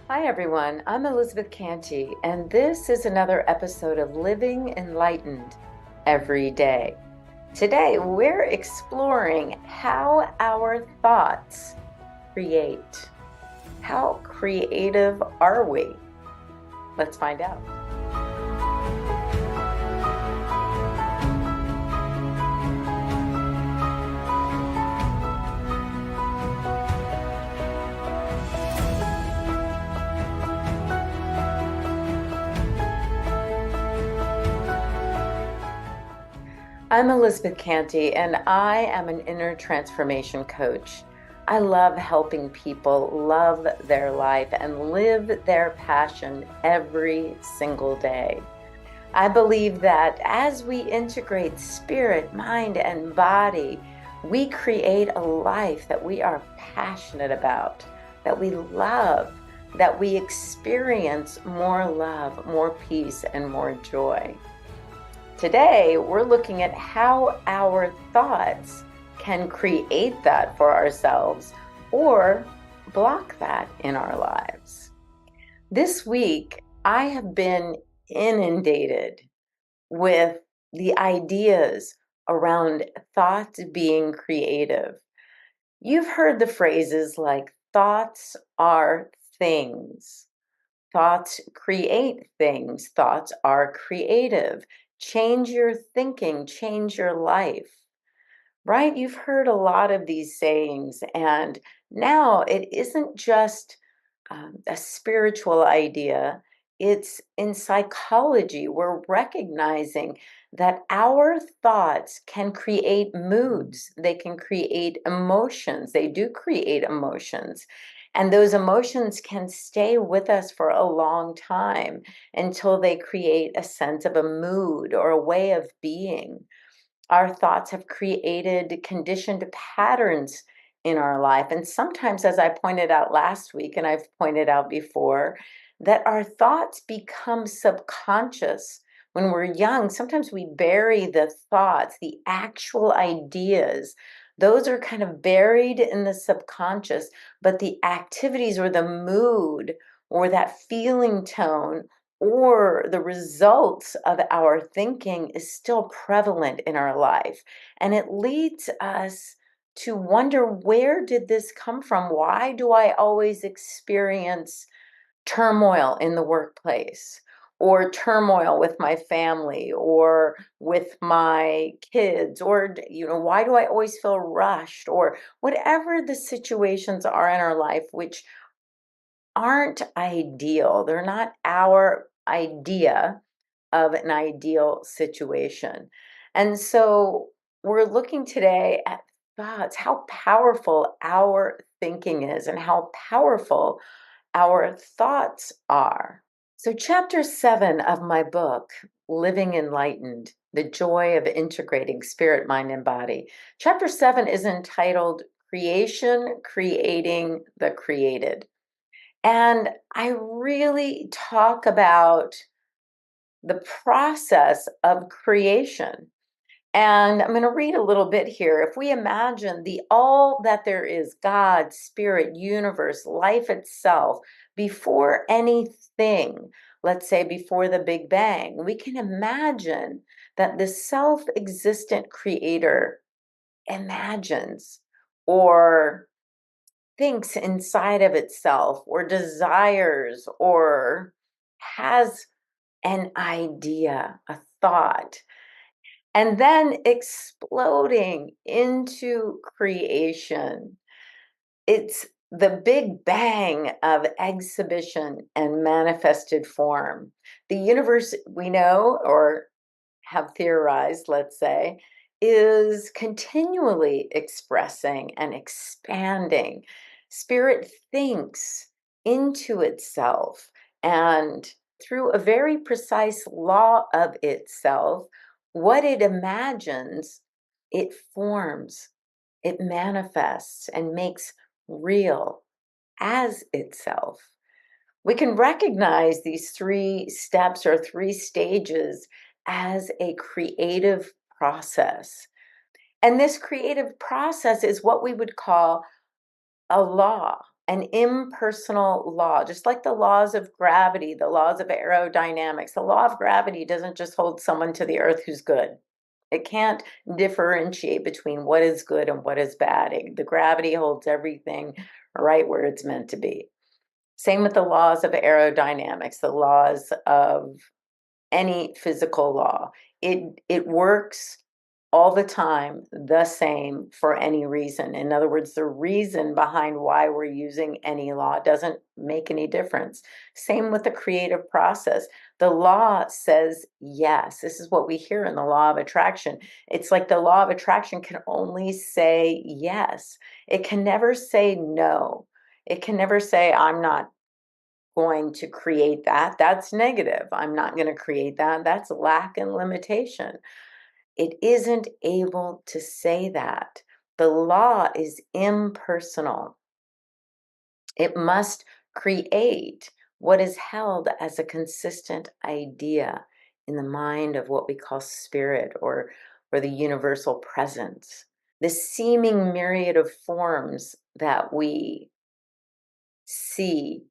Hi everyone, I'm Elizabeth Cantey, and this is another episode of Living Enlightened Every Day. Today we're exploring how our thoughts create. How creative are we? Let's find out. I'm Elizabeth Cantey, and I am an inner transformation coach. I love helping people love their life and live their passion every single day. I believe that as we integrate spirit, mind, and body, we create a life that we are passionate about, that we love, that we experience more love, more peace, and more joy. Today, we're looking at how our thoughts can create that for ourselves or block that in our lives. This week, I have been inundated with the ideas around thoughts being creative. You've heard the phrases like thoughts are things. Thoughts create things. Thoughts are creative. Change your thinking, change your life, right? You've heard a lot of these sayings, and now it isn't just a spiritual idea. It's in psychology. We're recognizing that our thoughts can create moods, they can create emotions, they do create emotions. And those emotions can stay with us for a long time until they create a sense of a mood or a way of being. Our thoughts have created conditioned patterns in our life. And sometimes, as I pointed out last week, and I've pointed out before, that our thoughts become subconscious. When we're young, sometimes we bury the thoughts, the actual ideas. Those are kind of buried in the subconscious, but the activities or the mood or that feeling tone or the results of our thinking is still prevalent in our life. And it leads us to wonder, where did this come from? Why do I always experience turmoil in the workplace, or turmoil with my family, or with my kids, or why do I always feel rushed, or whatever the situations are in our life, which aren't ideal. They're not our idea of an ideal situation. And so we're looking today at thoughts, how powerful our thinking is, and how powerful our thoughts are. So, chapter 7 of my book, Living Enlightened, The Joy of Integrating Spirit, Mind, and Body, chapter 7 is entitled Creation, Creating the Created. And I really talk about the process of creation. And I'm going to read a little bit here. If we imagine the all that there is, God, spirit, universe, life itself, before anything, let's say before the Big Bang, we can imagine that the self-existent creator imagines or thinks inside of itself or desires or has an idea, a thought, and then exploding into creation. It's the big bang of exhibition and manifested form. The universe we know or have theorized, let's say, is continually expressing and expanding. Spirit thinks into itself, and through a very precise law of itself, what it imagines, it forms, it manifests, and makes real as itself. We can recognize these three steps or three stages as a creative process. And this creative process is what we would call a law, an impersonal law, just like the laws of gravity, the laws of aerodynamics. The law of gravity doesn't just hold someone to the earth who's good. It can't differentiate between what is good and what is bad. The gravity holds everything right where it's meant to be. Same with the laws of aerodynamics, the laws of any physical law. It works all the time the same for any reason. In other words, the reason behind why we're using any law doesn't make any difference. Same with the creative process. The law says yes. This is what we hear in the law of attraction. It's like the law of attraction can only say yes. It can never say no. It can never say, I'm not going to create that. That's negative. I'm not going to create that. That's lack and limitation. It isn't able to say that. The law is impersonal. It must create what is held as a consistent idea in the mind of what we call spirit or the universal presence. The seeming myriad of forms that we see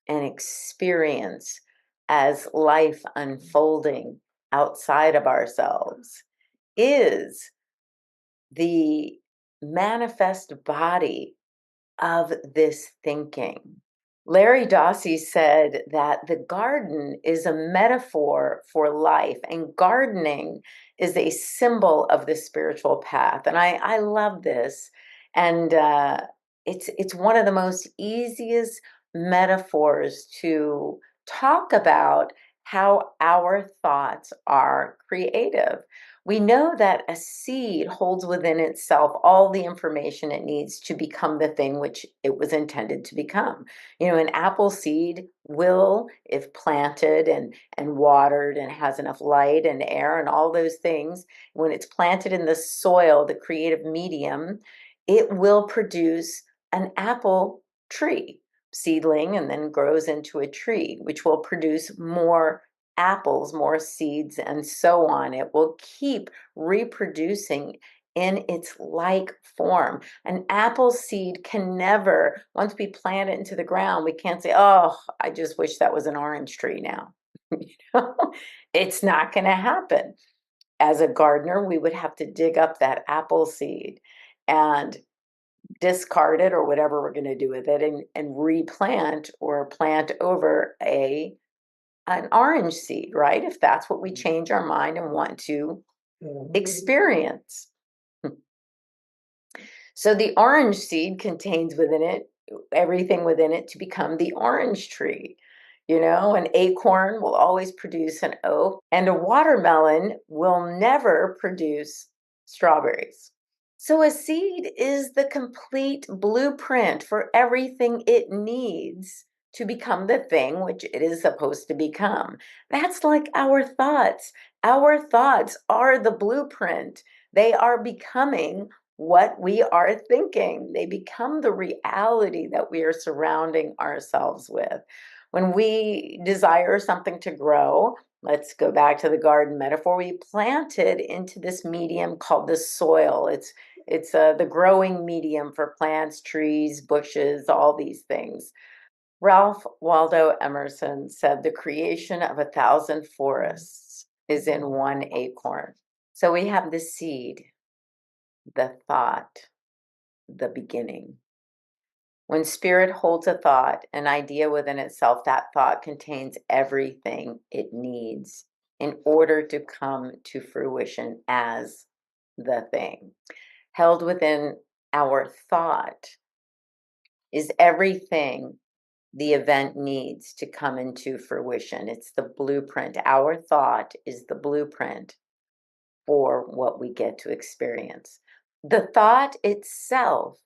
and experience as life unfolding outside of ourselves is the manifest body of this thinking. Larry Dossey said that the garden is a metaphor for life, and gardening is a symbol of the spiritual path. And I love this. And it's one of the most easiest metaphors to talk about how our thoughts are creative. We know that a seed holds within itself all the information it needs to become the thing which it was intended to become. You know, an apple seed will, if planted and watered and has enough light and air and all those things, when it's planted in the soil, the creative medium, it will produce an apple tree seedling and then grows into a tree, which will produce more apples, more seeds, and so on. It will keep reproducing in its like form. An apple seed can never, once we plant it into the ground, we can't say, oh, I just wish that was an orange tree now. You know? It's not going to happen. As a gardener, we would have to dig up that apple seed and discard it or whatever we're going to do with it and replant or plant over an orange seed, right? If that's what we change our mind and want to experience. So the orange seed contains within it everything within it to become the orange tree. You know, an acorn will always produce an oak, and a watermelon will never produce strawberries. So a seed is the complete blueprint for everything it needs to become the thing which it is supposed to become. That's like our thoughts. Our thoughts are the blueprint. They are becoming what we are thinking. They become the reality that we are surrounding ourselves with. When we desire something to grow, let's go back to the garden metaphor, we plant it into this medium called the soil. It's the growing medium for plants, trees, bushes, all these things. Ralph Waldo Emerson said the creation of 1,000 forests is in one acorn. So we have the seed, the thought, the beginning. When spirit holds a thought, an idea within itself, that thought contains everything it needs in order to come to fruition as the thing. Held within our thought is everything the event needs to come into fruition. It's the blueprint. Our thought is the blueprint for what we get to experience. The thought itself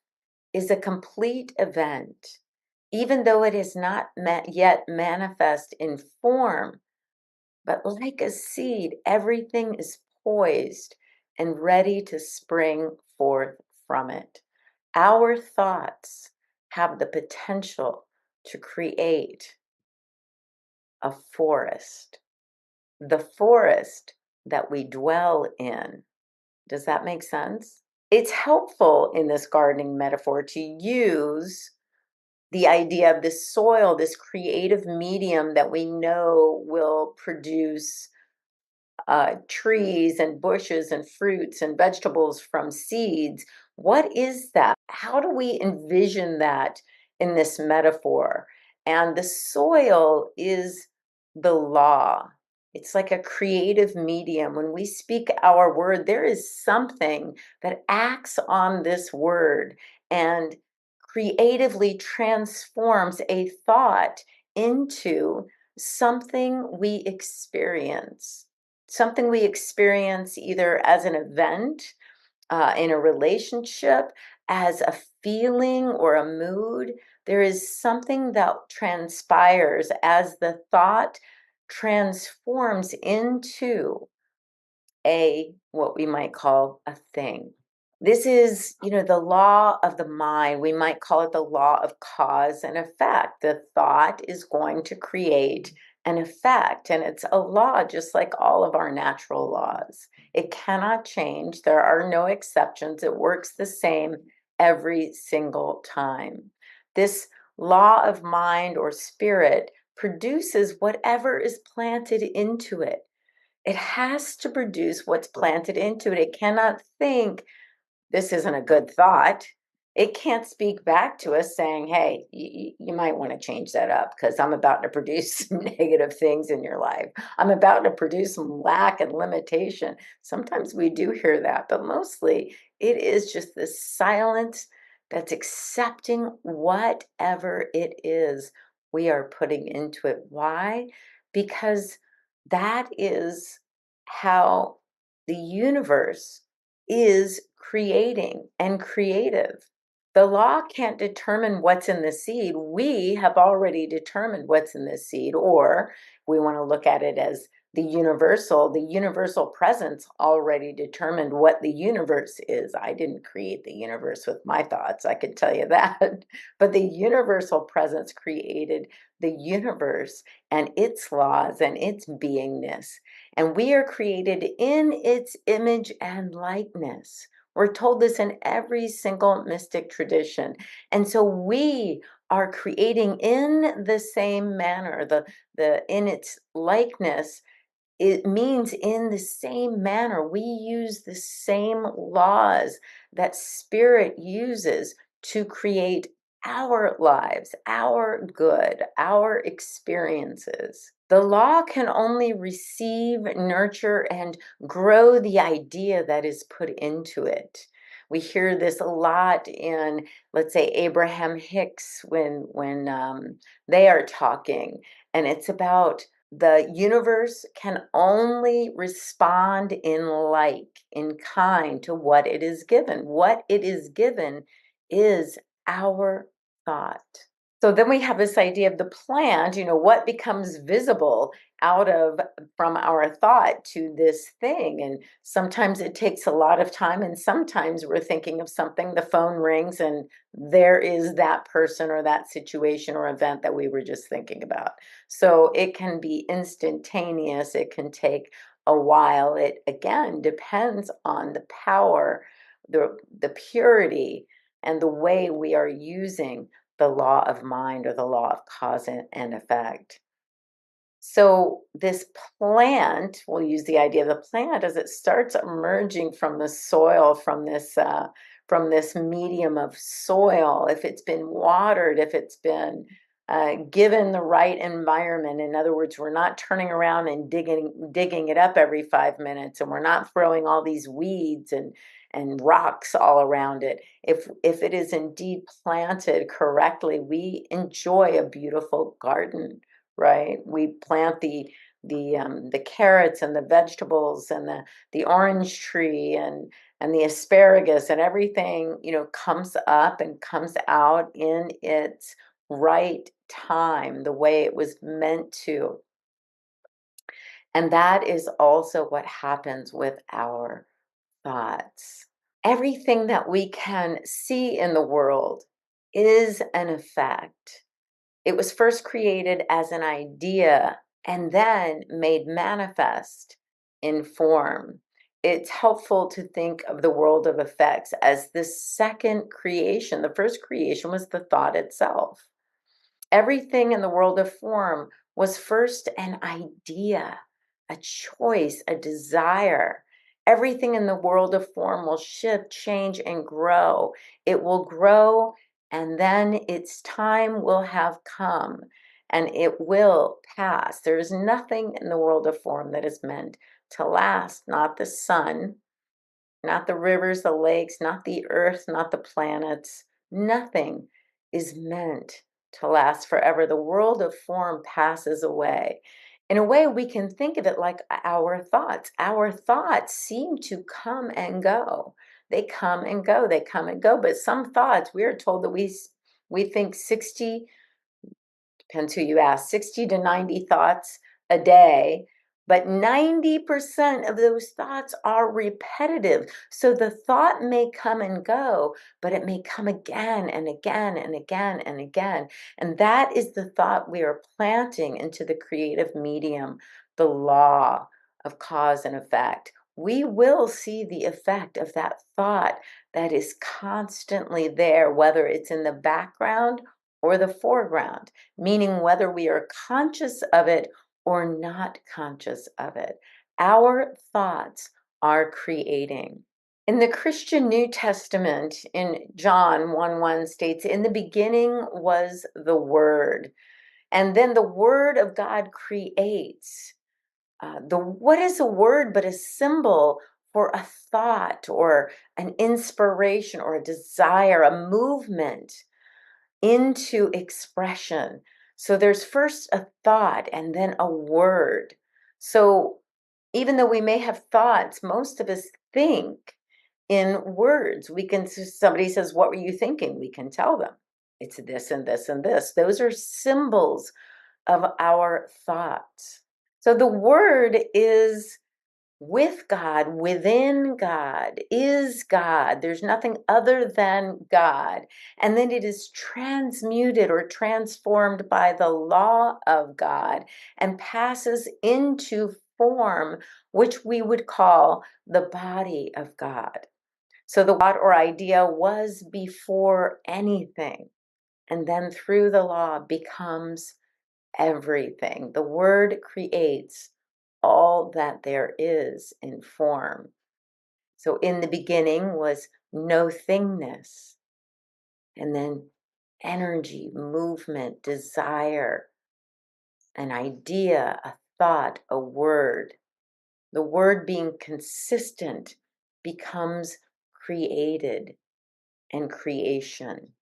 is a complete event, even though it is not yet manifest in form. But like a seed, everything is poised and ready to spring forth from it. Our thoughts have the potential to create a forest, the forest that we dwell in. Does that make sense? It's helpful in this gardening metaphor to use the idea of this soil, this creative medium that we know will produce trees and bushes and fruits and vegetables from seeds. What is that? How do we envision that in this metaphor? And the soil is the law. It's like a creative medium. When we speak our word, there is something that acts on this word and creatively transforms a thought into something we experience, something we experience either as an event, in a relationship, as a feeling or a mood. There is something that transpires as the thought transforms into a what we might call a thing. This is, the law of the mind. We might call it the law of cause and effect. The thought is going to create an effect, and it's a law just like all of our natural laws. It cannot change. There are no exceptions. It works the same every single time. This law of mind or spirit produces whatever is planted into it. It has to produce what's planted into it. It cannot think this isn't a good thought. It can't speak back to us saying, hey, you might want to change that up because I'm about to produce some negative things in your life. I'm about to produce some lack and limitation. Sometimes we do hear that, but mostly it is just this silence that's accepting whatever it is we are putting into it. Why? Because that is how the universe is creating and creative. The law can't determine what's in the seed. We have already determined what's in the seed, or we want to look at it as the universal presence already determined what the universe is. I didn't create the universe with my thoughts, I could tell you that. But the universal presence created the universe and its laws and its beingness. And we are created in its image and likeness. We're told this in every single mystic tradition. And so we are creating in the same manner, the in its likeness. It means in the same manner. We use the same laws that spirit uses to create our lives, our good, our experiences. The law can only receive, nurture, and grow the idea that is put into it. We hear this a lot in, let's say, Abraham Hicks when they are talking, and it's about the universe can only respond in like, in kind to what it is given. What it is given is our thought. So then we have this idea of the plant, what becomes visible out of from our thought to this thing. And sometimes it takes a lot of time, and sometimes we're thinking of something, the phone rings, and there is that person or that situation or event that we were just thinking about. So it can be instantaneous, it can take a while. It again depends on the power, the purity, and the way we are using the law of mind or the law of cause and effect. So this plant, we'll use the idea of the plant as it starts emerging from the soil, from this medium of soil. If it's been watered, if it's been given the right environment. In other words, we're not turning around and digging it up every 5 minutes, and we're not throwing all these weeds and rocks all around it. If it is indeed planted correctly, we enjoy a beautiful garden, right? We plant the carrots and the vegetables and the orange tree, and the asparagus and everything, comes up and comes out in its right time, the way it was meant to. And that is also what happens with our thoughts. Everything that we can see in the world is an effect. It was first created as an idea and then made manifest in form. It's helpful to think of the world of effects as the second creation. The first creation was the thought itself. Everything in the world of form was first an idea, a choice, a desire. Everything in the world of form will shift, change, and grow. It will grow, and then its time will have come, and it will pass. There is nothing in the world of form that is meant to last, not the sun, not the rivers, the lakes, not the earth, not the planets. Nothing is meant to last forever. The world of form passes away. In a way, we can think of it like our thoughts. Our thoughts seem to come and go. They come and go, they come and go. But some thoughts, we are told that we think 60, depends who you ask, 60 to 90 thoughts a day, but 90% of those thoughts are repetitive. So the thought may come and go, but it may come again and again and again and again. And that is the thought we are planting into the creative medium, the law of cause and effect. We will see the effect of that thought that is constantly there, whether it's in the background or the foreground, meaning whether we are conscious of it or not conscious of it. Our thoughts are creating. In the Christian New Testament, in John 1:1 states, in the beginning was the Word. And then the Word of God creates. What is a word but a symbol for a thought or an inspiration or a desire, a movement into expression. So there's first a thought and then a word. So even though we may have thoughts, most of us think in words. Somebody says, "What were you thinking?" We can tell them it's this and this and this. Those are symbols of our thoughts. So the word is with God, within God, is God. There's nothing other than God. And then it is transmuted or transformed by the law of God and passes into form, which we would call the body of God. So the thought or idea was before anything, and then through the law becomes everything. The word creates all that there is in form. So in the beginning was no thingness, and then energy, movement, desire, an idea, a thought, a word. The word being consistent becomes created and creation.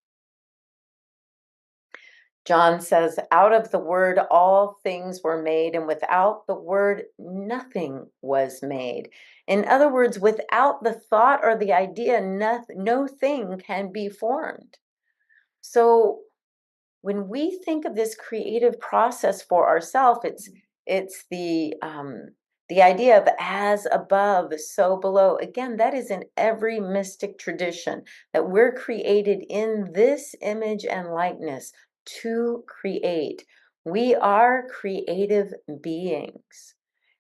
John says, out of the word, all things were made, and without the word, nothing was made. In other words, without the thought or the idea, no thing can be formed. So when we think of this creative process for ourselves, it's the idea of as above, so below. Again, that is in every mystic tradition, that we're created in this image and likeness to create. We are creative beings,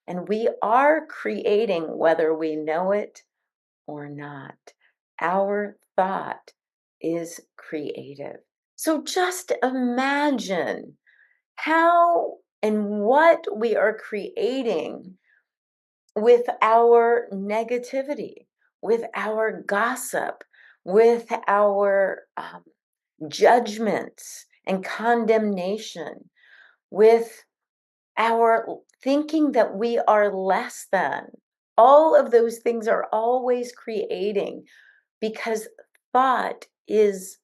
and we are creating whether we know it or not. Our thought is creative. So just imagine how and what we are creating with our negativity, with our gossip, with our judgments and condemnation, with our thinking that we are less than. All of those things are always creating, because thought is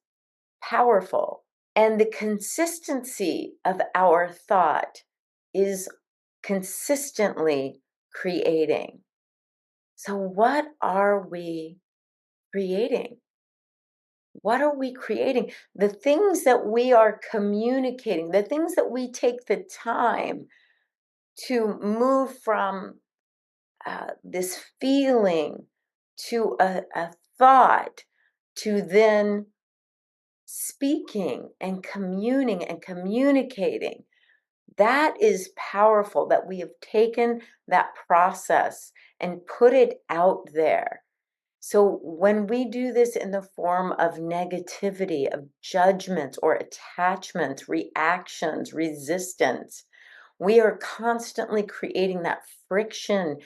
powerful. And the consistency of our thought is consistently creating. So what are we creating? What are we creating? The things that we are communicating, the things that we take the time to move from this feeling to a thought to then speaking and communing and communicating. That is powerful that we have taken that process and put it out there. So when we do this in the form of negativity, of judgments or attachments, reactions, resistance, we are constantly creating that friction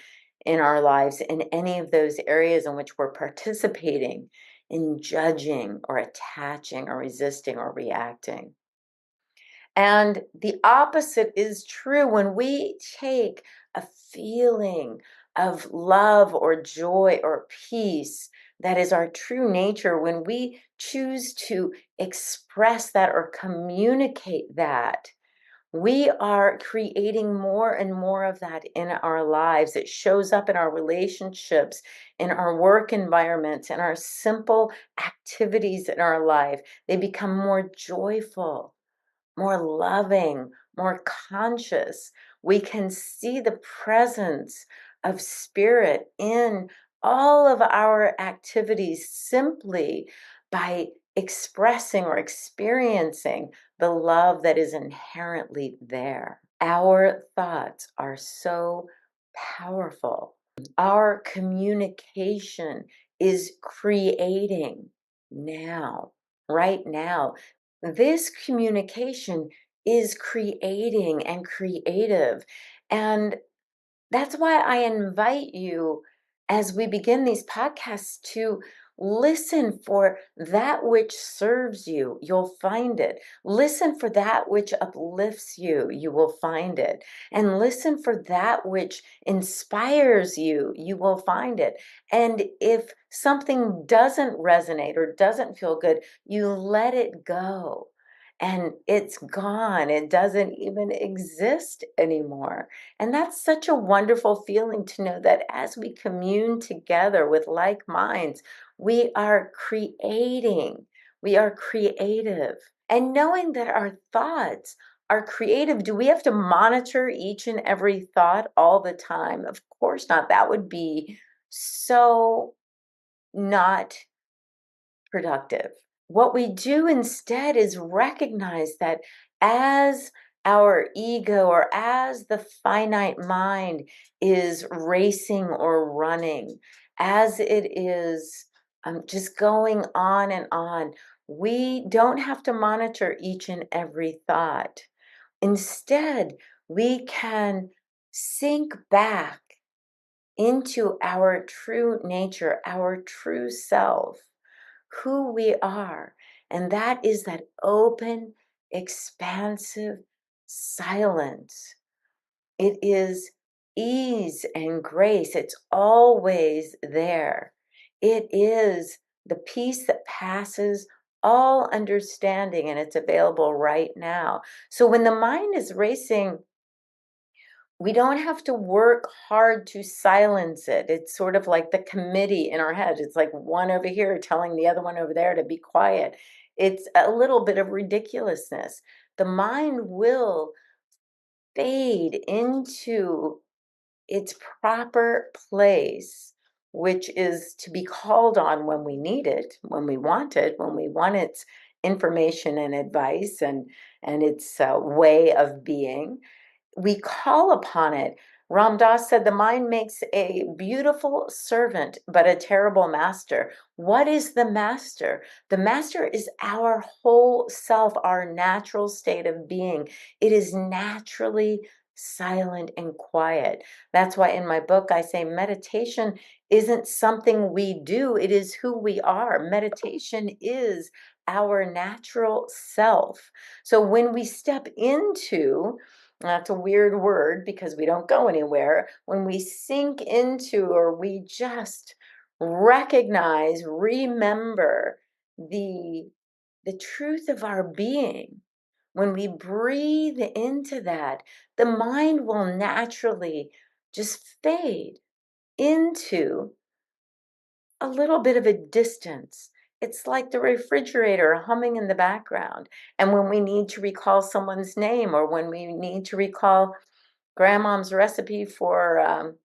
in our lives in any of those areas in which we're participating in judging or attaching or resisting or reacting. And the opposite is true when we take a feeling of love or joy or peace that is our true nature, when we choose to express that or communicate that, we are creating more and more of that in our lives. It shows up in our relationships, in our work environments, in our simple activities in our life. They become more joyful, more loving, more conscious. We can see the presence of spirit in all of our activities simply by expressing or experiencing the love that is inherently there. Our thoughts are so powerful. Our communication is creating now, right now. This communication is creating and creative. And that's why I invite you as we begin these podcasts to listen for that which serves you. You'll find it. Listen for that which uplifts you. You will find it. And listen for that which inspires you. You will find it. And if something doesn't resonate or doesn't feel good, you let it go. And it's gone. It doesn't even exist anymore. And that's such a wonderful feeling to know that as we commune together with like minds, we are creating, we are creative. And knowing that our thoughts are creative, do we have to monitor each and every thought all the time? Of course not. That would be so not productive. What we do instead is recognize that as our ego or as the finite mind is racing or running, as it is just going on and on, we don't have to monitor each and every thought. Instead, we can sink back into our true nature, our true self, who we are. And that is that open, expansive silence. It is ease and grace. It's always there. It is the peace that passes all understanding, and it's available right now. So when the mind is racing, we don't have to work hard to silence it. It's sort of like the committee in our head. It's like one over here telling the other one over there to be quiet. It's a little bit of ridiculousness. The mind will fade into its proper place, which is to be called on when we need it, when we want it, when we want its information and advice and its way of being. We call upon it. Ram Dass said the mind makes a beautiful servant, but a terrible master. What is the master? The master is our whole self, our natural state of being. It is naturally silent and quiet. That's why in my book I say meditation isn't something we do, it is who we are. Meditation is our natural self. So when we step into, that's a weird word because we don't go anywhere. When we sink into or we just recognize, remember the truth of our being, when we breathe into that, the mind will naturally just fade into a little bit of a distance. It's like the refrigerator humming in the background. And when we need to recall someone's name, or when we need to recall grandmom's recipe for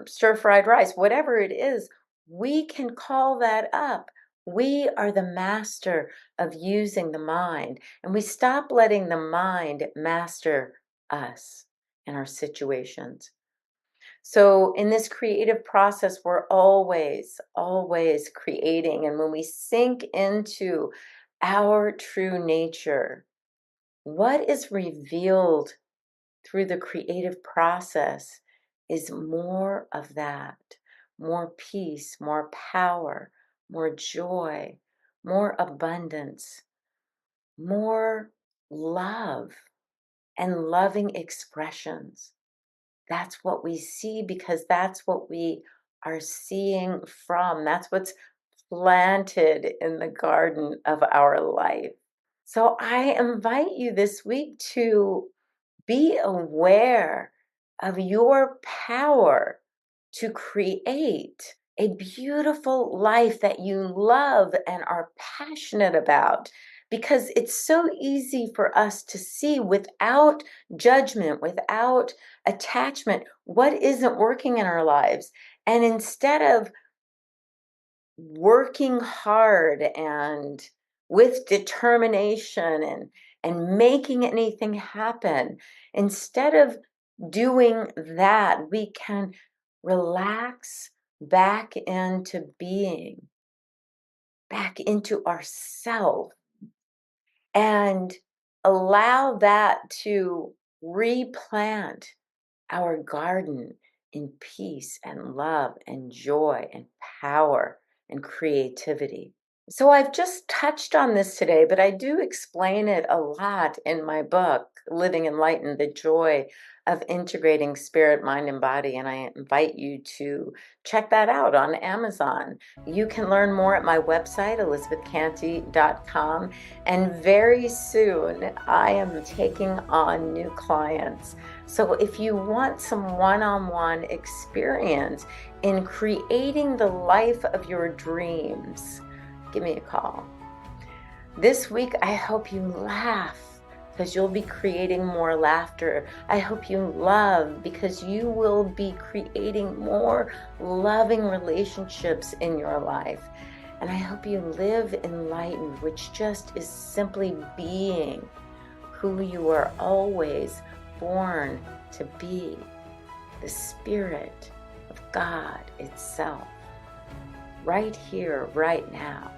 stir-fried rice, whatever it is, we can call that up. We are the master of using the mind, and we stop letting the mind master us and our situations. So in this creative process, we're always, always creating. And when we sink into our true nature, what is revealed through the creative process is more of that, more peace, more power, more joy, more abundance, more love and loving expressions. That's what we see, because that's what we are seeing from. That's what's planted in the garden of our life. So I invite you this week to be aware of your power to create a beautiful life that you love and are passionate about, because it's so easy for us to see without judgment, without attachment, what isn't working in our lives. And instead of working hard and with determination and making anything happen, instead of doing that, we can relax back into being, back into ourself, and allow that to replant our garden in peace and love and joy and power and creativity. So I've just touched on this today, but I do explain it a lot in my book, Living Enlightened, The Joy of Integrating Spirit, Mind, and Body. And I invite you to check that out on Amazon. You can learn more at my website, elizabethcantey.com. And very soon, I am taking on new clients. So if you want some one-on-one experience in creating the life of your dreams, give me a call. This week, I hope you laugh, because you'll be creating more laughter. I hope you love, because you will be creating more loving relationships in your life. And I hope you live enlightened, which just is simply being who you are always born to be, the Spirit of God itself, right here, right now.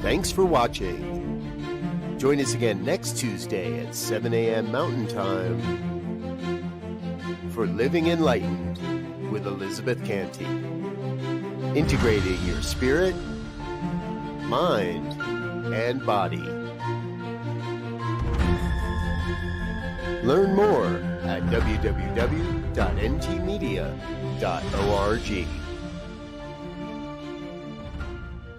Thanks for watching. Join us again next Tuesday at 7 a.m. Mountain Time for Living Enlightened with Elizabeth Cantey. Integrating your spirit, mind, and body. Learn more at www.ntmedia.org.